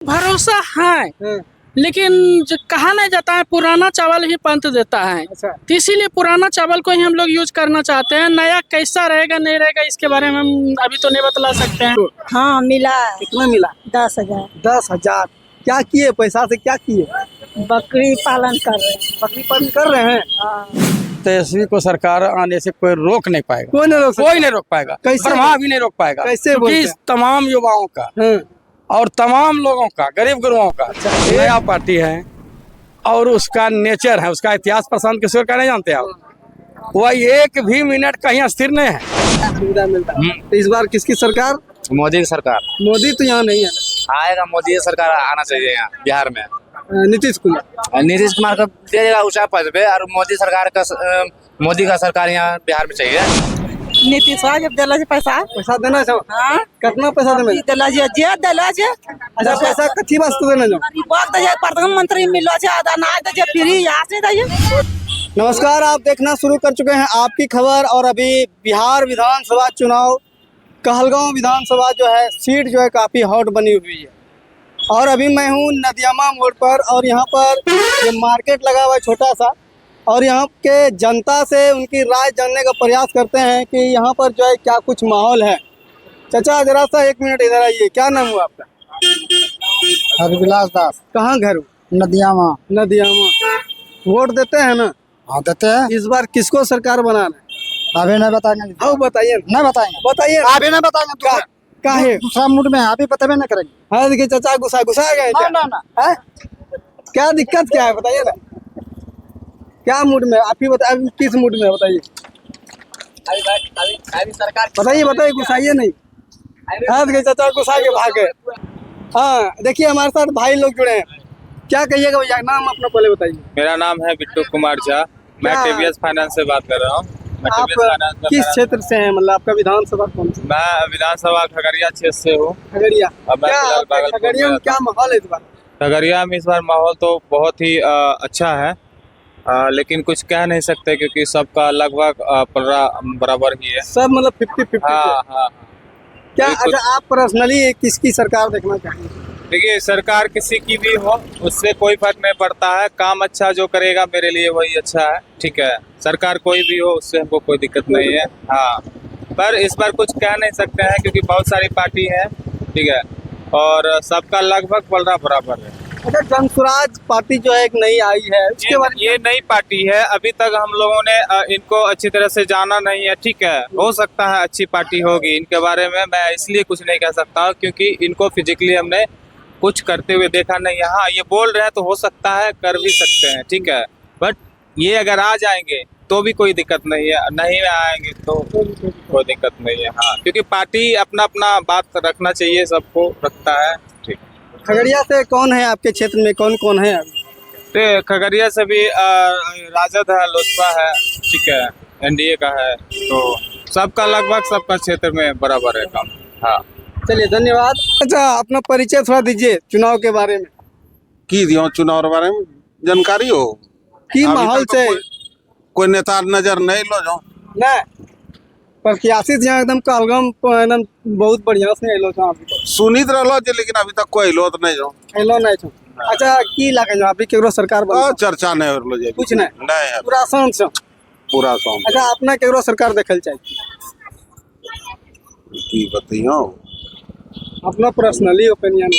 भरोसा है, लेकिन जो कहा नहीं जाता है पुराना चावल ही पंथ देता है। अच्छा। तो इसीलिए पुराना चावल को ही हम लोग यूज करना चाहते हैं। नया कैसा रहेगा नहीं रहेगा इसके बारे में हम अभी तो नहीं बतला सकते हैं। हाँ मिला। कितना मिला? 10,000। 10,000। क्या किए पैसा से, क्या किए? बकरी पालन कर रहे हैं। बकरी पालन कर रहे हैं। हाँ। तेजस्वी को सरकार आने से कोई रोक नहीं पाएगा। कोई नहीं रोक सकता। कोई नहीं रोक पाएगा। कैसे? ब्रह्मा भी नहीं रोक पाएगा। कैसे बोलते क्योंकि हैं? तमाम युवाओं का और तमाम लोगों का, गरीब गुरुओं का नया पार्टी है और उसका नेचर है, उसका इतिहास प्रशांत किशोर का नहीं जानते आप? वह एक भी मिनट कहीं स्थिर नहीं है। सुविधा मिलता है। तो इस बार किसकी सरकार? मोदी की सरकार मोदी तो यहाँ नहीं है ना। आएगा। मोदी की सरकार आना चाहिए यहाँ बिहार में। नीतीश कुमार। नीतीश कुमार को दे देगा ऊंचा पद पे, और मोदी का सरकार यहाँ बिहार में चाहिए। नीतीश जब दिला पैसा पैसा देना चाहो? हाँ कितना पैसा देना? दिला जे दिला अच्छा, पैसा कथी वास्ते देना चाहो? प्रधानमंत्री मिलो अनाज दे फ्री यहाँ से दे। नमस्कार, आप देखना शुरू कर चुके हैं आपकी खबर। और अभी बिहार विधानसभा चुनाव, कहलगांव विधानसभा जो है सीट जो है काफी हॉट बनी हुई है। और अभी मैं हूँ नदियामा मोड़ पर, और यहाँ पर ये मार्केट लगा हुआ है छोटा सा, और यहाँ के जनता से उनकी राय जानने का प्रयास करते हैं कि यहाँ पर जो है क्या कुछ माहौल है। चाचा जरा सा 1 मिनट इधर आइए। क्या नाम हुआ आपका? हरविलास दास। कहाँ घर हो? नदियामा। नदियामा। वोट देते हैं ना? हाँ देते हैं। इस बार किसको सरकार बनाना है? अभी नहीं बताएंगे। हाँ बताइए। नहीं बताएंगे। बताइए। अभी नहीं बताएंगे। काहे? दूसरा मूड में अभी बतावे नहीं करेंगे। हाँ देखिए चाचा गुस्सा गए क्या? ना। है? क्या दिक्कत क्या है बताइए ना। क्या मूड में आप ही बताइए, किस मूड में बताइए? बताइए गुस्साइए नहीं। हाँ देखिए चाचा गुस्सा के भागे। हाँ देखिए हमारे साथ भाई लोग जुड़े हैं। क्या कहिएगा भैया? नाम अपना पहले बताइए। मेरा नाम है बिट्टू कुमार झा। मैं क्या? टीवीएस फाइनेंस से बात कर रहा हूँ। आप किस क्षेत्र से हैं? मतलब आपका विधानसभा कौन सा? मैं विधानसभा खगड़िया क्षेत्र से हूँ। खगड़िया। अब मैं क्या फिलहाल भागलपुर खगड़िया में में क्या माहौल है इस बार? खगड़िया में इस बार माहौल तो बहुत ही अच्छा है, लेकिन कुछ कह नहीं सकते क्योंकि सबका लगभग पलड़ा बराबर ही है। सब मतलब 50-50। हाँ। क्या बिल्कुल। अच्छा आप पर्सनली किसकी सरकार देखना चाहेंगे? देखिए, सरकार किसी की भी हो उससे कोई फर्क नहीं पड़ता है। काम अच्छा जो करेगा मेरे लिए वही अच्छा है। ठीक है, सरकार कोई भी हो उससे हमको कोई दिक्कत नहीं है। हाँ, पर इस बार कुछ कह नहीं सकते हैं क्योंकि बहुत सारी पार्टी है। ठीक है, और सबका लगभग पलड़ा बराबर है। अच्छा, जनसुराज पार्टी जो है एक नई आई है, उसके बारे में ये नई पार्टी है। अभी तक हम लोगों ने इनको अच्छी तरह से जाना नहीं है। ठीक है, हो सकता है अच्छी पार्टी होगी। इनके बारे में मैं इसलिए कुछ नहीं कह सकता क्योंकि इनको फिजिकली हमने कुछ करते हुए देखा नहीं है। हाँ, ये बोल रहे हैं तो हो सकता है कर भी सकते हैं। ठीक है, बट ये अगर आ जाएंगे तो भी कोई दिक्कत नहीं है, नहीं आएंगे तो कोई दिक्कत नहीं है। हाँ, क्योंकि पार्टी अपना अपना बात रखना चाहिए, सबको रखता है। ठीक। खगड़िया से कौन है आपके क्षेत्र में, कौन कौन है? तो खगड़िया से भी राजद है, लोजपा है। ठीक है, एनडीए का है, तो सबका लगभग सबका क्षेत्र में बराबर है काम। हाँ, चलिए धन्यवाद। अच्छा, अपना परिचय थोड़ा दीजिए चुनाव के बारे में। की दियो चुनाव के बारे में जानकारी हो की अभी माहौल तक तो से कोई नेता नजर नहीं लो जो ना प्रत्याशी यहाँ एकदम कहलगाम एकदम बहुत बढ़िया से एलो छो अभी तक। सुनित रहो जे, लेकिन अभी तक कोई लो नहीं जो एलो नहीं छो। अच्छा, की लागे जो अभी केकरो सरकार बन चर्चा नहीं हो जे कुछ नहीं नहीं पूरा शांत छो। पूरा सॉन्ग अच्छा, अपना केकरो सरकार देखल चाहिए? की बताइयो अपना पर्सनली ओपिनियन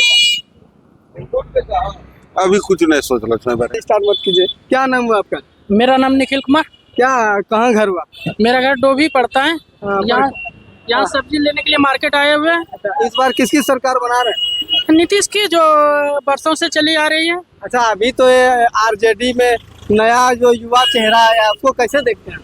अभी कुछ नहीं सोच लो इसमें बारे। स्टार्ट मत कीजिए। क्या नाम हुआ आपका? मेरा नाम निखिल कुमार। क्या कहाँ घर हुआ? मेरा घर डोभी पड़ता है। हाँ, यहाँ सब्जी लेने के लिए मार्केट आए हुए हैं। अच्छा, इस बार किसकी सरकार बना रहे हैं? नीतीश की जो बरसों से चली आ रही है। अच्छा, अभी तो ये आरजेडी में नया जो युवा चेहरा है, उसको कैसे देखते हैं?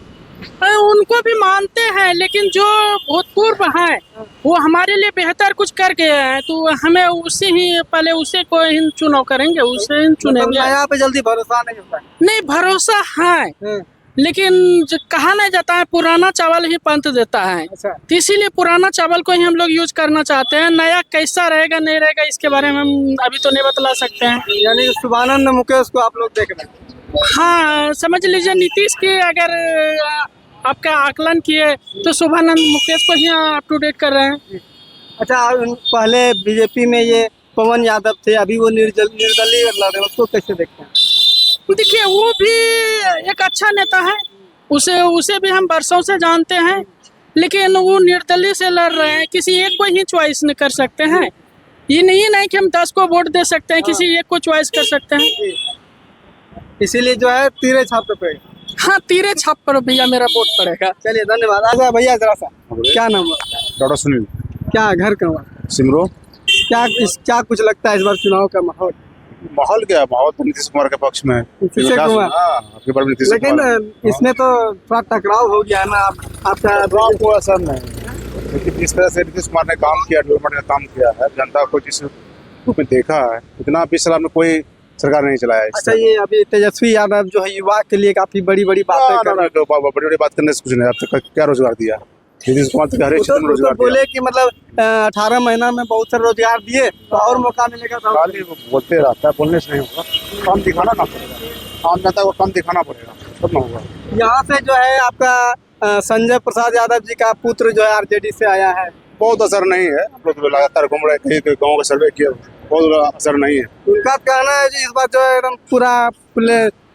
उनको भी मानते हैं, लेकिन जो भूतपूर्व है वो हमारे लिए बेहतर कुछ कर गए हैं, तो हमें उसे ही पहले उसे को ही चुनाव करेंगे, उसे ही चुनेंगे। नया पे जल्दी भरोसा नहीं होता है। नहीं, भरोसा है, लेकिन जो कहा नहीं जाता है पुराना चावल ही पंथ देता है। अच्छा। तो इसीलिए पुराना चावल को ही हम लोग यूज करना चाहते हैं। नया कैसा रहेगा नहीं रहेगा इसके बारे में हम अभी तो नहीं बतला सकते हैं। यानी शुभानंद मुकेश को आप लोग देख रहे हैं? हाँ, समझ लीजिए नीतीश की अगर आपका आकलन किए तो शुभानंद मुकेश को ही अप टू डेट कर रहे हैं। अच्छा, पहले बीजेपी में ये पवन यादव थे, अभी वो निर्दलीय लड़ रहे हैं, उसको कैसे देखते हैं? देखिए वो भी एक अच्छा नेता है, उसे भी हम वर्षों से जानते हैं, लेकिन वो निर्दलीय से लड़ रहे हैं। किसी एक को ही चॉइस नहीं कर सकते हैं। ये नहीं कि हम 10 को वोट दे सकते हैं, किसी एक को चॉइस कर सकते हैं। इसीलिए जो है तीरे छाप पे। हाँ, तीरे छाप पर भैया मेरा वोट पड़ेगा। चलिए धन्यवाद। आजा भैया जरा सा, क्या नाम है? डॉक्टर सुनील क्या घर का हुआ? सिमरो। क्या कुछ लगता है इस बार चुनाव का माहौल? माहौल क्या है? माहौल तो नीतीश कुमार के पक्ष में है। नीतीश कुमार। आपके बारे में नीतीश लेकिन कुमार। इसमें तो थोड़ा टकराव हो गया है ना आपका। टकराव को असर नहीं, लेकिन जिस तरह से नीतीश कुमार ने काम किया, डेवलपमेंट का काम किया है, जनता को जिस रूप में देखा है, इतना 20 साल में कोई सरकार नहीं चलाया है। अच्छा, ये अभी तेजस्वी यादव जो है युवा के लिए काफी बड़ी बातें कर रहे हैं। बड़ी बात करने से कुछ नहीं। अब तक क्या रोजगार दिया नीतीश कुमार? तो हर एक क्षेत्र में रोजगार दिया। बोले कि मतलब 18 महीना में बहुत सारे रोजगार दिए, तो और मौका मिलेगा। खाली वो बोलते रहता है, बोलने से नहीं होगा, काम दिखाना ना पड़ेगा। आम जनता को काम दिखाना पड़ेगा, तब ना होगा। यहाँ से जो है आपका संजय प्रसाद यादव जी का पुत्र जो है आरजेडी से आया है। बहुत असर नहीं है। हम लोग तो लगातार घूम रहे, कहीं गाँव का सर्वे किया, बहुत असर नहीं है। उनका कहना है जी इस बार जो है एकदम पूरा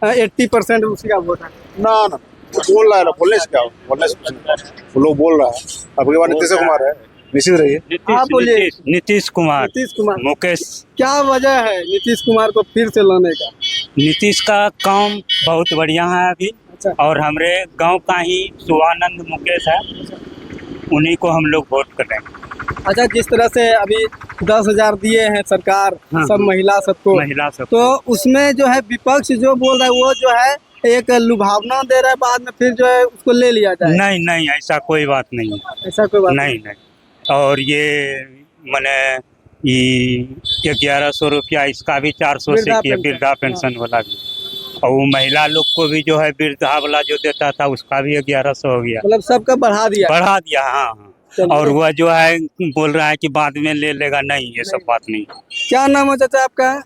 80% उसी का वोट है। ना बोल रहा है ना, बोलने से क्या हो? बोलने से कुछ नहीं। वो लोग बोल रहा है। अब की बार नीतीश कुमार है, निश्चित रहिए। आप बोलिए। नीतीश कुमार मुकेश, क्या वजह है नीतीश कुमार को फिर से लाने का? नीतीश का काम बहुत बढ़िया है अभी। अच्छा। और हमारे गांव का ही शिवानंद मुकेश है, उन्हीं को हम लोग वोट कर रहे हैं। अच्छा, जिस तरह से अभी 10,000 दिए हैं सरकार, हाँ, सब महिला सबको, तो उसमें जो है विपक्ष जो बोल रहा है वो जो है एक लुभावना दे रहा है, बाद में फिर जो है उसको ले लिया जाए। नहीं, ऐसा कोई बात नहीं है। ऐसा कोई बात नहीं। और ये मैंने 1100 रुपया, इसका भी 400 से किया, वृद्धा पेंशन वाला भी। और वो महिला लोग को भी जो है वृद्धा वाला जो देता था उसका भी 1100 हो गया। मतलब सबका बढ़ा दिया। हाँ। और वह जो है बोल रहा है कि बाद में ले लेगा, नहीं, ये सब बात नहीं। क्या नाम है चाचा आपका?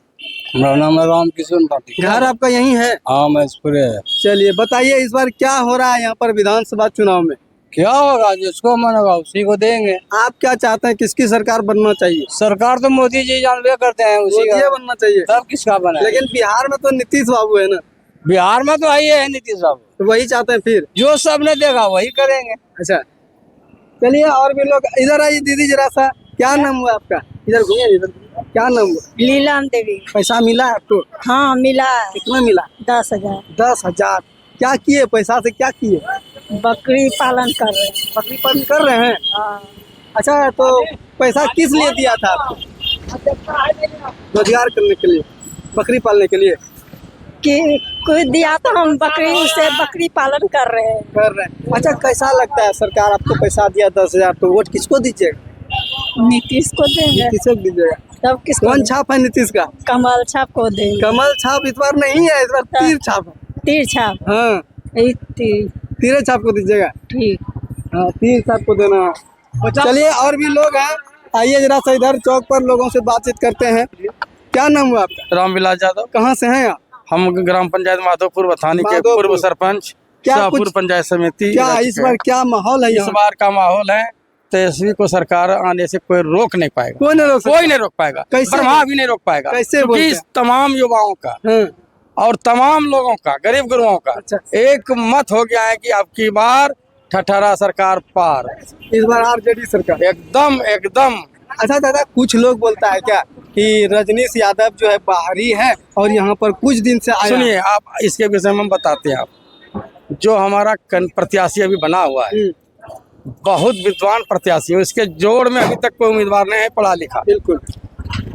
मेरा नाम है राम किशन पाटिल। घर आपका यहीं है? हाँ, मैसपुरे है। चलिए बताइए इस बार क्या हो रहा है यहाँ पर विधानसभा चुनाव में? क्या होगा? जिसको मन होगा उसी को देंगे। आप क्या चाहते हैं, किसकी सरकार बनना चाहिए? सरकार तो मोदी जी जानबे करते हैं, उसी का बनना चाहिए। तब किसका बना? लेकिन बिहार में तो नीतीश बाबू है ना। बिहार में तो आई है नीतीश बाबू, तो वही चाहते हैं फिर जो सबने देखा वही करेंगे। अच्छा, चलिए और भी लोग इधर आइए। दीदी जरा सा, क्या नाम हुआ आपका? इधर घूमिए, इधर। क्या नाम हुआ? लीलाम देवी। पैसा मिला आपको? हाँ मिला है। कितना मिला? 10,000। 10,000। क्या किए पैसा से? क्या किए? बकरी पालन कर रहे हैं। बकरी पालन कर रहे हैं? हाँ। अच्छा, तो पैसा किस लिए दिया था आपको? रोजगार करने के लिए, बकरी पालने के लिए कि कोई दिया तो हम बकरी से बकरी पालन कर रहे हैं। अच्छा, कैसा लगता है सरकार आपको पैसा दिया 10,000, तो वोट किसको दीजिएगा? नीतीश को देंगे। किसको दीजिएगा? तब किसको? कौन छाप है नीतीश का? कमल छाप को देंगे। कमल छाप इस बार नहीं है, इस बार तीर छाप है। तीर छाप। हाँ, तीर छाप को दीजिएगा। ठीक। हाँ, तीर छाप को देना है। चलिए और भी लोग हैं, आइए जरा सा इधर चौक पर लोगों से बातचीत करते हैं। क्या नाम हुआ आपका? रामविलास यादव। कहाँ से हैं आप? हम ग्राम पंचायत माधोपुर बथानी के पूर्व सरपंच, शाहपुर पंचायत समिति। क्या इस बार क्या माहौल है? इस बार का माहौल है, तेजस्वी को सरकार आने से कोई रोक नहीं पाएगा। कोई नहीं रोक पाएगा। ब्रह्मा भी नहीं रोक पाएगा। कैसे? क्योंकि तमाम युवाओं का और तमाम लोगों का, गरीब गुरुओं का एक मत हो गया है कि अब की बार ठठरा सरकार पार, इस बार आरजेडी सरकार। एकदम। अच्छा दादा, कुछ लोग बोलता है क्या कि रजनीश यादव जो है बाहरी है और यहाँ पर कुछ दिन से आया? सुनिए, आप इसके विषय में बताते हैं। आप जो हमारा प्रत्याशी अभी बना हुआ है, बहुत विद्वान प्रत्याशी है, उसके जोड़ में अभी तक कोई उम्मीदवार नहीं है पढ़ा लिखा। बिल्कुल।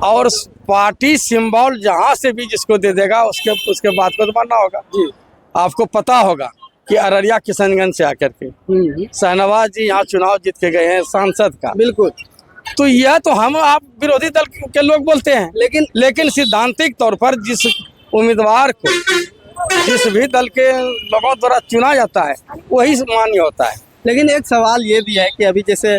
और पार्टी सिंबल जहाँ से भी जिसको दे देगा उसके बाद को तो बनना होगा जी। आपको पता होगा कि अररिया किशनगंज से आकर के शाहनवाज जी यहाँ चुनाव जीत के गए हैं सांसद का। बिल्कुल। तो यह तो हम आप विरोधी दल के लोग बोलते हैं, लेकिन सिद्धांतिक तौर पर जिस उम्मीदवार को जिस भी दल के लोगों द्वारा चुना जाता है वही मान्य होता है। लेकिन एक सवाल ये भी है कि अभी जैसे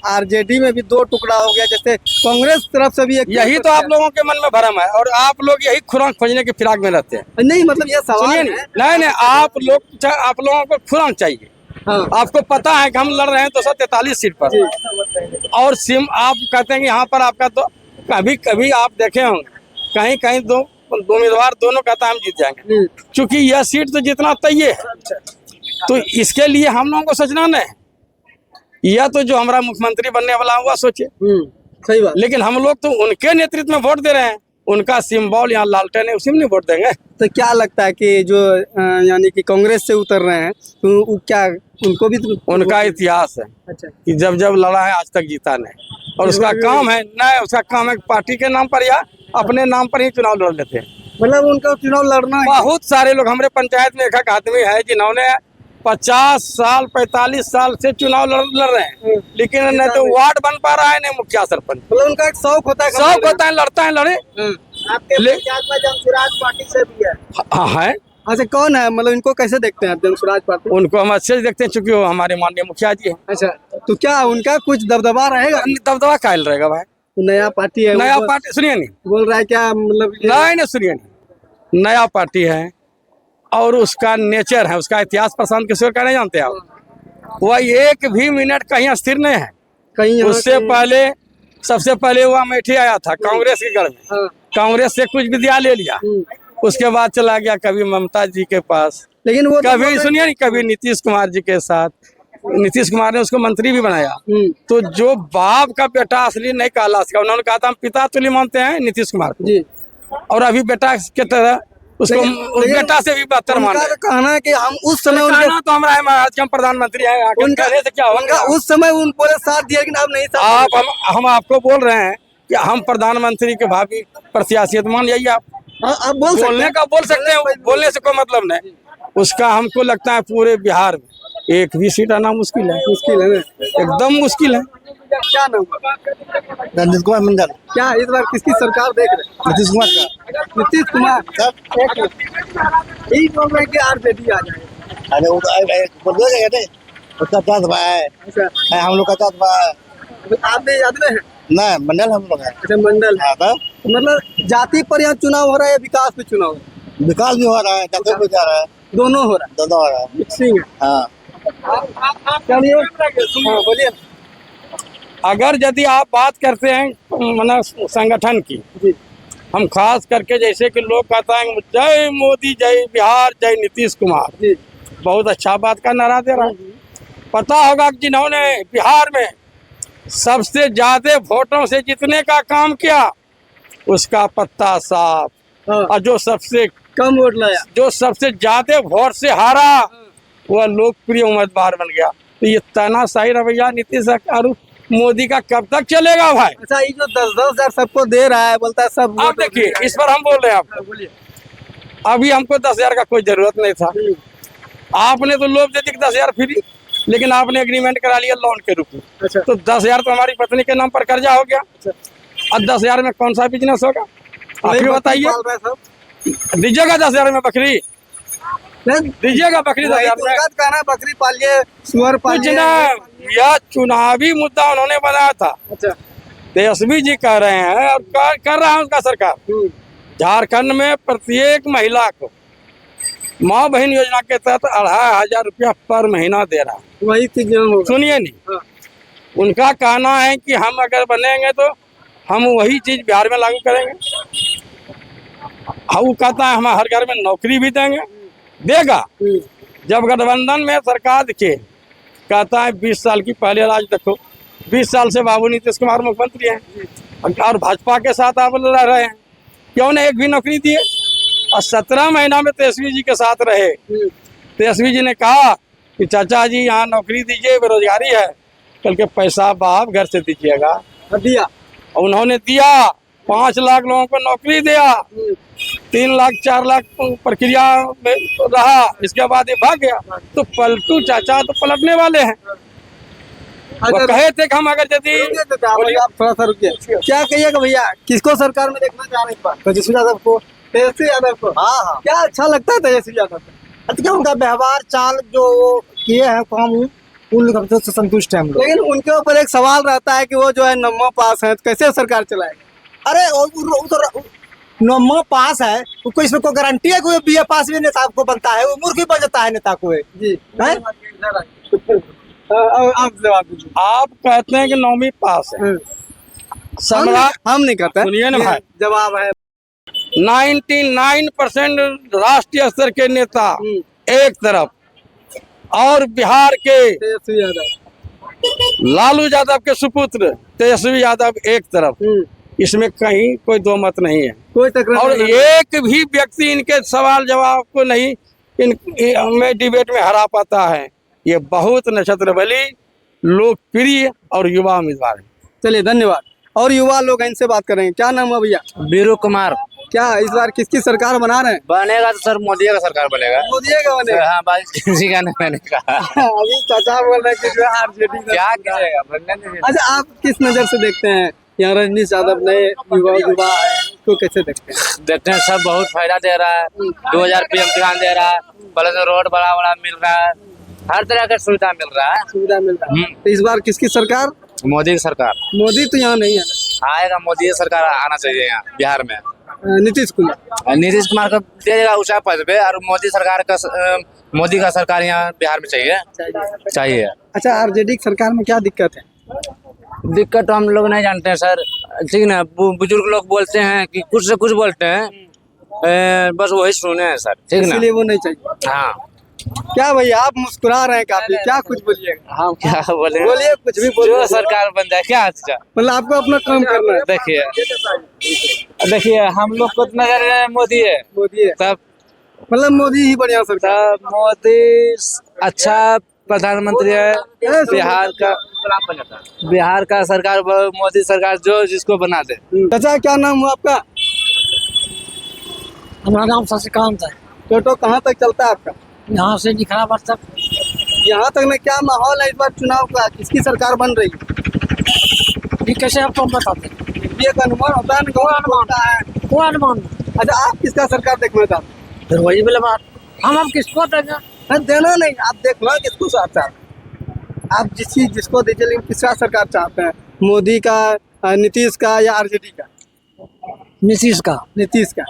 आरजेडी में भी 2 टुकड़ा हो गया, जैसे कांग्रेस तरफ से भी एक। यही तो आप लोगों के मन में भरम है और आप लोग यही खुराक खोजने के फिराक में रहते हैं। नहीं, मतलब ये सवाल है। नहीं, आप लोगों को खुराक चाहिए। हाँ। आपको पता है कि हम लड़ रहे हैं 243 सीट पर और आप कहते हैं कि यहाँ पर आपका तो कभी कभी आप देखे होंगे कहीं कहीं दो उम्मीदवार दोनों का हम जीत जाएंगे, क्योंकि यह सीट तो जितना तय है। तो इसके लिए हम लोगों को सोचना नहीं, यह तो जो हमारा मुख्यमंत्री बनने वाला हुआ सोचे, सही बात। लेकिन हम लोग तो उनके नेतृत्व में वोट दे रहे हैं, उनका सिंबल यहाँ लालटेन है, उसी में नहीं वोट देंगे। तो क्या लगता है कि जो यानी कि कांग्रेस से उतर रहे हैं तो क्या उनको भी तो उनका इतिहास है अच्छा कि जब जब लड़ा है आज तक जीता नहीं, और उसका काम है नहीं, उसका काम है पार्टी के नाम पर या अपने नाम पर ही चुनाव लड़ लेते हैं। मतलब उनका चुनाव लड़ना है। बहुत सारे लोग हमारे पंचायत में एक आदमी है जिन्होंने 50 साल 45 साल से चुनाव लड़ रहे हैं, लेकिन न तो वार्ड बन पा रहा है न मुखिया सरपंच। मतलब उनका एक शौक होता है, शौक होता है, लड़ता है, लड़े। आपके पंचायत में जनसुराज पार्टी से भी है। हाँ है। अच्छा कौन है, मतलब इनको कैसे देखते हैं आप जनसुराज पार्टी? उनको हम अच्छे से देखते हैं, चूंकि वो हमारे माननीय मुखिया जी हैं। अच्छा तो क्या उनका कुछ दबदबा रहेगा? दबदबा कायल रहेगा भाई, नया पार्टी है, नया पार्टी। सुनिए नहीं, बोल रहा है क्या मतलब नहीं सुनिए नहीं, नया पार्टी है और उसका नेचर है, उसका इतिहास प्रशांत किशोर का नहीं जानते आप? वह एक भी मिनट कहीं स्थिर नहीं है। कहीं उससे पहले सबसे पहले वह अमेठी आया था कांग्रेस के गढ़ में, कांग्रेस से कुछ विद्या ले लिया, उसके बाद चला गया कभी ममता जी के पास, लेकिन वो कभी सुनिए नहीं, कभी नीतीश कुमार जी के साथ। नीतीश कुमार ने उसको मंत्री भी बनाया। तो जो बाप का बेटा असली नहीं कहला सका, उन्होंने कहा था हम पिता तुल्य मानते हैं नीतीश कुमार को, जी, और अभी बेटा के तरह उसको बेटा से भी बेहतर मान रहे हैं। कहना है कि हम उस समय कहना तो हमारा है, महाराज के हम प्रधानमंत्री हैं, आगे कहने से क्या होगा? उस समय उन पूरे साथ दिया, लेकिन अब नहीं साथ। हम आपको बोल रहे हैं कि हम प्रधानमंत्री के भावी प्रत्याशी हैं, तो मान जाइए आप। आप बोलने का बोल सकते हैं, बोलने से कोई मतलब नहीं। उसका हमको लगता है पूरे बिहार में एक भी सीट आना मुश्किल है। मुश्किल है, एकदम मुश्किल है। क्या नाम है? रणजीत कुमार मंडल। क्या इस बार किसकी सरकार देख रहे हैं? नीतीश कुमार का। नीतीश कुमार यही बोल रहे हैं कि आरजेडी आ जाए। अरे वो बोल रहे उसका जात भाई है। अच्छा हम लोग का जात भाई आप भी याद में है? ना, मंडल हम लोग है। अच्छा मंडल। मतलब जाति पर यहाँ चुनाव हो रहा है, विकास पे चुनाव हो रहा है? विकास भी हो रहा है, जाति भी जा रहा है, दोनों हो रहा है, दोनों हो रहा है। मिक्सिंग है। हाँ चलिए हाँ, बोलिए। अगर यदि आप बात करते हैं मतलब संगठन की, जी हम खास करके जैसे कि लोग कहते हैं जय मोदी जय बिहार जय नीतीश कुमार, जी बहुत अच्छा बात का नारा दे रहा है। पता होगा कि जिन्होंने बिहार में सबसे ज्यादा वोटों से जीतने का काम किया उसका पत्ता साफ, हाँ। और जो सबसे कम वोट लाया, जो सबसे ज्यादा वोट से हारा वह लोकप्रिय उम्मीदवार बन गया। तो ये तानाशाही रवैया नीतीश और मोदी का कब तक चलेगा भाई? अच्छा ये जो 10-10 हजार सबको दे रहा है, बोलता है सब आप देखिए, इस पर हम बोल रहे हैं आपको, बोलिए। अभी हमको 10,000 का कोई जरूरत नहीं था, आपने तो लोग दे दी 10,000 फ्री, लेकिन आपने एग्रीमेंट करा लिया लोन के रूप में। अच्छा तो 10,000 तो हमारी पत्नी के नाम पर कर्जा हो गया। अब 10,000 में कौन सा बिजनेस होगा आप ही बताइए? दीजिएगा 10,000 में बकरी, दीजिएगा बकरी 10,000 में? कहना बकरी पालिए, सुअर कुछ पालिए। ना, यह चुनावी मुद्दा उन्होंने बनाया था। अच्छा तेजस्वी जी कह रहे हैं और कर रहा है उनका सरकार, झारखंड में प्रत्येक महिला को माँ बहन योजना के तहत 2,500 रुपया पर महीना दे रहा है। वही चीज होगा। सुनिए नहीं, हाँ। उनका कहना है कि हम अगर बनेंगे तो हम वही चीज बिहार में लागू करेंगे। वो कहता है हम हर घर में नौकरी भी देंगे, देगा। जब गठबंधन में सरकार देखिए, कहता है 20 साल की पहले राज देखो, 20 साल से बाबू नीतीश कुमार मुख्यमंत्री हैं और भाजपा के साथ आप रह रहे हैं, क्यों ने एक भी नौकरी दिए? और 17 महीना में तेजस्वी जी के साथ रहे। तेजस्वी जी ने कहा कि चाचा जी यहाँ नौकरी दीजिए, बेरोजगारी है, कल के पैसा बाप घर से दीजिएगा, दिया। उन्होंने दिया। 5 लाख लोगों को नौकरी दिया, 3 लाख 4 लाख प्रक्रिया में रहा, इसके बाद ये भाग गया। तो पलटू चाचा तो पलटने वाले हैं। वो कहे थे कि हम अगर यदि आप थोड़ा सा रुकिए, क्या कहिएगा भैया, किसको सरकार में देखना चाह रहे हैं? तेजस्वी यादव को। तेजस्वी यादव को, हाँ हाँ। क्या अच्छा लगता है तेजस्वी यादव को? क्या उनका व्यवहार चाल जो किए हैं काम, उन से संतुष्ट है हम लोग। लेकिन उनके ऊपर एक सवाल रहता है कि वो जो है 9वां पास है, तो कैसे सरकार चलाएगा? अरे 9वां पास है, कोई इसमें कोई गारंटी है? कोई BA पास भी नेता को बनता है? वो मूर्ख भी बन जाता है नेता को। जी है? आप जवाब दीजिए। आप कहते हैं कि 9वीं पास है, सम्राट हम नहीं करते हैं। सुनिए ना ये भाई। जवाब है 99% राष्ट्रीय स्तर के नेता एक तरफ और बिहार के तेजस्वी यादव। लालू यादव के सुपुत्र तेजस्वी यादव एक तरफ। इसमें कहीं कोई दो मत नहीं है। कोई टकराव और नहीं। एक भी व्यक्ति इनके सवाल जवाब को नहीं में डिबेट में हरा पाता है। ये बहुत नक्षत्र बली लोकप्रिय और युवा उम्मीदवार है। चलिए धन्यवाद। और युवा लोग हैं, इनसे बात करेंगे। क्या नाम है भैया? बीरू कुमार। क्या इस बार किसकी सरकार बना रहे हैं? बनेगा तो सर मोदी का सरकार बनेगा। मोदी का बनेगा। हाँ बात किसी का नहीं मैंने कहा। अभी चाचा बोल रहे हैं कि जो है आरजेडी का। क्या कीजिएगा बनने दीजिए। अच्छा, आप किस नजर से देखते हैं यहाँ रजनीश यादव नए युवा है, इसको कैसे देखते हैं? देखते हैं सब बहुत फायदा दे रहा है। 2000 PM किसान दे रहा है, प्लस रोड बड़ा बड़ा मिल रहा है, हर तरह का सुविधा मिल रहा है। सुविधा मिल रहा है। तो इस बार किसकी सरकार? मोदी की सरकार मोदी तो यहाँ नहीं है ना। आएगा। मोदी की सरकार आना चाहिए यहाँ बिहार में। नीतीश कुमार। नीतीश कुमार को दे देगा ऊंचा पद पे, और मोदी का सरकार यहाँ बिहार में चाहिए। अच्छा, आरजेडी की सरकार में क्या दिक्कत है? दिक्कत तो हम लोग नहीं जानते हैं सर, ठीक ना। बुजुर्ग लोग बोलते हैं कि कुछ से कुछ बोलते हैं, बस वही सुने हैं सर, ठीक ना। इसलिए वो नहीं चाहिए। हाँ। क्या भैया आप मुस्कुरा रहे हैं काफी, क्या कुछ बोलिएगा? हम क्या बोले? बोलिए, कुछ भी बोलिए। जो सरकार बन जाए क्या अच्छा। मतलब आपको अपना काम करना है। देखिए हम लोग को नजर मोदी है। मोदी है तब मतलब मोदी ही बढ़िया सरकार। तब मोदी अच्छा प्रधानमंत्री है बिहार का सरकार। मोदी सरकार जो जिसको बना दे। चाचा क्या नाम हुआ आपका? हमारा नाम शशिकांत है। टोटो कहाँ तक चलता है आपका? यहाँ से निखराबाद तक। यहाँ तक में क्या माहौल है इस बार चुनाव का? किसकी सरकार बन रही है? ये कैसे आपको हम बताते हैं? ये एक अनुमान होता है ना, कौन बोलता है? कौन अनुमान? अच्छा, आप किसका सरकार देखना चाहते हैं? फिर वही बोले बात, हम किसको देंगे? नहीं, देना नहीं, आप देखना किसको साथ चाहते हैं। आप जिसको दीजिए, लेकिन किसका सरकार चाहते हैं? मोदी का, नीतीश का या आरजेडी का? नीतीश का। नीतीश का।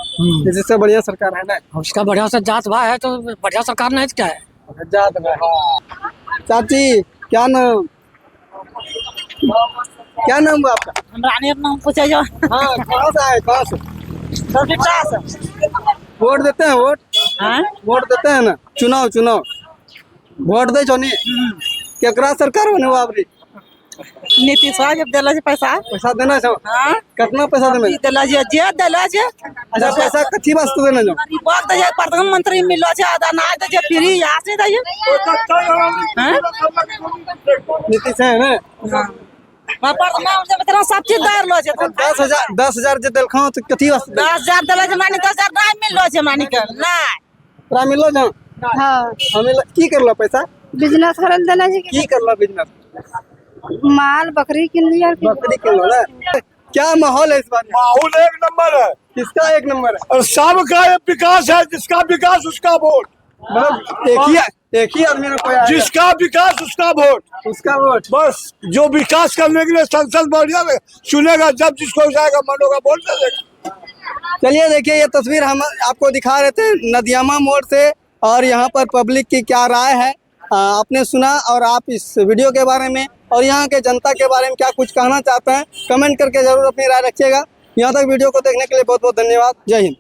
जिससे बढ़िया सरकार है ना। उसका बढ़िया से जात भाई है तो बढ़िया सरकार नहीं क्या है? जात भाई। चाची क्या नाम हुआ आपका? रानी नाम पूछे जो। हाँ, कहाँ से आए? कहाँ से? वोट देते हैं? वोट देते हैं ना। चुनाव वोट दे छोनी केकरा सरकार बने वापरी? नीतीश जब दिला जे पैसा देना चाहो? हाँ कितना पैसा देना? दिला जे दिला जे। अच्छा, पैसा कच्ची वास्ते देना चाहो? गरीब दे जे, प्रधानमंत्री मिलो जे, अनाज दे जे, फ्री यहाँ से दे जे। नीतीश है ना। प्रधानमंत्री सब चीज दे लो जे। 10,000 जे दिलखा तो कथी वास्ते? 10,000 दिला जे, मानी 10,000 नहीं मिलो जे, मानी के नहीं। तोरा मिलो जा? हाँ, हमें की करलो पैसा? बिजनेस करल देना जी। की करलो बिजनेस? माल बकरी किन लिया। बकरी किलो ना। क्या माहौल है इस बार? माहौल एक नंबर है। किसका एक नंबर है? और सबका विकास है, जिसका विकास उसका वोट। एक ही आदमी ने कोई जिसका विकास उसका वोट। उसका वोट। बस जो विकास करने के लिए संसद बढ़िया चुनेगा, जब जिसको जाएगा मन होगा वोट दे देगा। चलिए देखिए, ये तस्वीर हम आपको दिखा रहे थे नदियामा मोड़ से, और यहाँ पर पब्लिक की क्या राय है आपने सुना। और आप इस वीडियो के बारे में और यहाँ के जनता के बारे में क्या कुछ कहना चाहते हैं, कमेंट करके जरूर अपनी राय रखिएगा। यहाँ तक वीडियो को देखने के लिए बहुत बहुत धन्यवाद। जय हिंद।